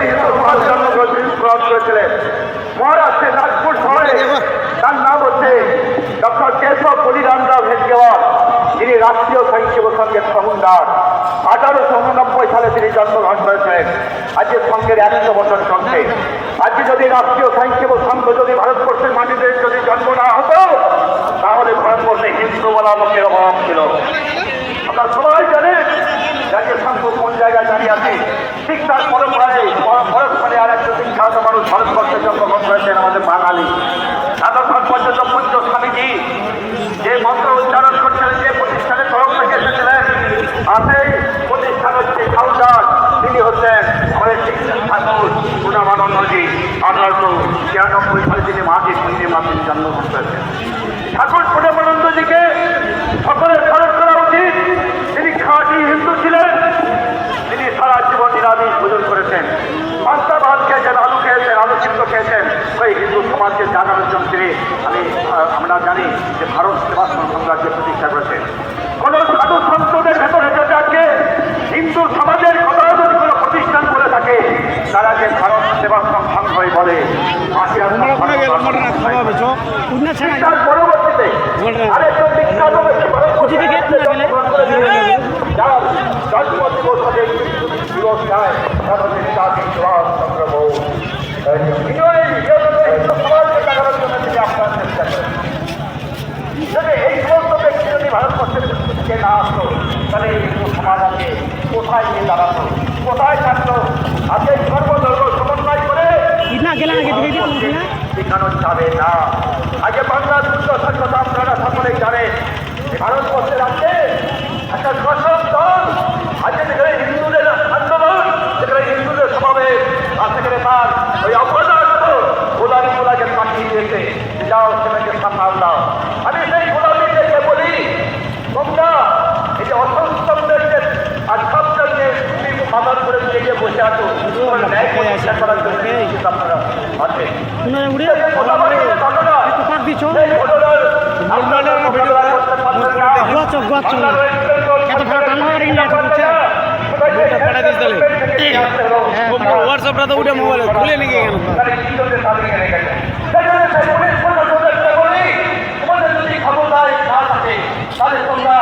হিন্দু সমাজ গ্রহণ করেছিলেন। মহারাষ্ট্রের নাগপুর শহরে তার নাম হচ্ছে ডক্টর কেশব বলিরামরাও হেডগেওয়ার, যিনি রাষ্ট্রীয় স্বয়ংসেবক সংঘের ফাউন্ডার। 1889 সালে তিনি জন্মগ্রহণ করেছিলেন। আজকে সংঘের 100 বছর চলছে। আজকে যদি রাষ্ট্রীয় স্বয়ংসেবক সংঘ যদি ভারতবর্ষের মাটিতে যদি জন্ম না হতো, তাহলে ভারতবর্ষে হিন্দু বলা লোকের অভাব ছিল। আপনারা সবাই জানেন জাতীয় সংঘ কোন জায়গায় দাঁড়িয়ে আছে। ঠিক তার পরম্পরায় ভারতবর্ষে আর একজন বিখ্যাত মানুষ ভারতবর্ষে জন্মগ্রহণ করেছেন, আমাদের বাঙালি সাধকগণ পর্যন্ত পঞ্চ স্বামীজি যে মন্ত্র উচ্চারণ করছিলেন, যে প্রতিষ্ঠানের তরফ থেকে এসেছিলেন, আর সেই প্রতিষ্ঠান হচ্ছে ফাউন্ডার, তিনি হচ্ছেন আমাদের শিক্ষক ঠাকুর পূর্ণমানন্দজি। 1893 সালে তিনি মাঘী পূর্ণিমা তিনি জন্মগ্রহণ করেছেন। ঠাকুর পূর্ণমানন্দজিকে সকলের স্মরণ করা উচিত। তিনি খাঁটি হিন্দু ছিলেন। তিনি সারা জীবন নিরামিষ ভোজন করেছেন, পান্তা ভাত খেয়েছেন, আলু খেয়েছেন, আলু সিদ্ধ খেয়েছেন। ওই হিন্দু সমাজকে জাগানোর জন্য তিনি আমরা জানি যে ভারত সেবাশ্রম সাম্রাজ্য প্রতিষ্ঠা করেছেন। কোন সাধু সন্তদের ভেতরে যাকে হিন্দু সমাজের কথা যদি কোনো প্রতিষ্ঠান করে থাকে, তারাকে ভারত সেবাশ্রম সংঘই বলে। তার পরবর্তীতে আরেকজন বিখ্যাত যার জন্ম দিবস দিবস যায় সুভাষচন্দ্র বোস। সমাজকে জাগানোর জন্য তিনি আপনার চেষ্টা করেন। যদি এই সমস্ত ব্যক্তি যদি ভারতবর্ষের থেকে না আসতো, তাহলে হিন্দু সমাজ আজকে কোথায় গিয়ে দাঁড়াতো, কোথায় থাকতো? আজকে সর্বধর্ম সমন্বয় করে শেখানো যাবে না। আগে বাংলার দুর্দশার কথা আপনারা সকলেই জানেন। ভারতবর্ষের আছে একটা শাসক দল, আজকে যেখানে হিন্দুদের আন্দোলন, যেখানে হিন্দুদের সমাবেশ, আর সেখানে তার ওই অপদার্থ গোলামীগুলাকে পাঠিয়ে দিয়েছে, যাও সেটাকে সামাল দাও। আমি সেই গোলামীদেরকে বলি, তোমরা এই যে অসন্তদেরকে আর সবটাকে তুমি সমাধান করে দিয়ে গিয়ে বসে আছো, ন্যায় প্রতিষ্ঠা করার জন্য আপনারা আছে। হোয়াটসঅ্যাপটা তো উঠে মোবাইলে খুলে নিয়ে গেল। তোমাদের যদি খবরদারি না থাকে, তাহলে তোমরা